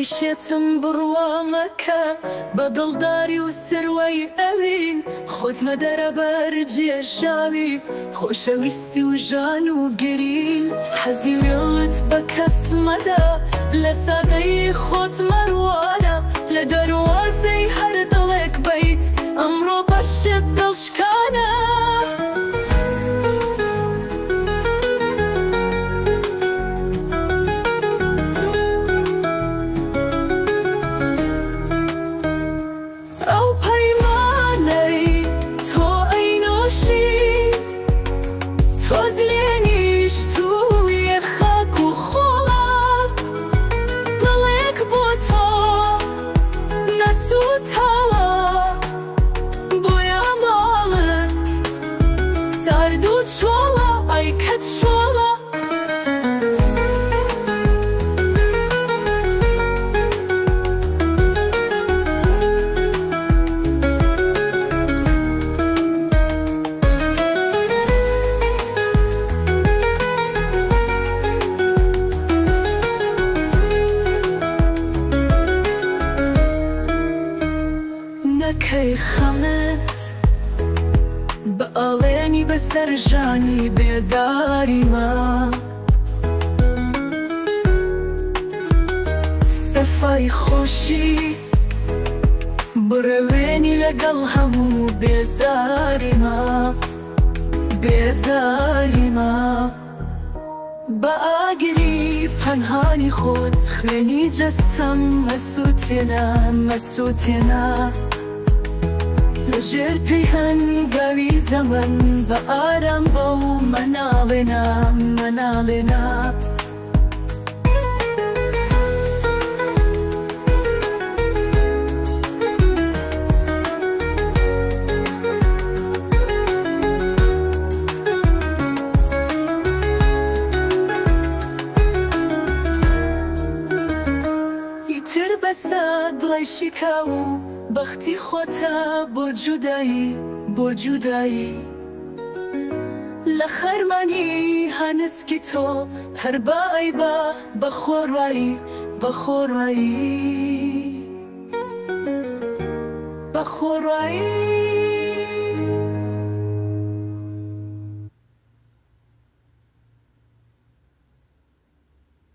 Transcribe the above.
ئەیشێتم بڕوامەکە بە دڵداری و سروەی ئەوین خۆتمە دەرە بەرجێژاوی خۆشەویستی و ژان و گرین حەزی وێڵت بە کەس مەدە لە سادەی خۆت مەروانە لە دەروازەی هەر دڵێک بەیت ئەمڕۆ بەشت دڵشکانە نەکەی خەمت بە ئەڵێنی بەسەر ژانی بێداریمە سەفای خۆشی بڕێوێنی لەگەڵ هەموو بێزاریمە بە ئاگری پەنهانی خۆت خوێنی جەستەم مەسووتێنە لەژێر پەیهەنگاوی زەمن بە ئارام بەو مەناڵێنە ئیتر بەسە دڵی شیکاو و بەختی خۆتە بۆ جودایی لە خەرمانی هەنسکی تۆ هەر بای بە خۆڕایی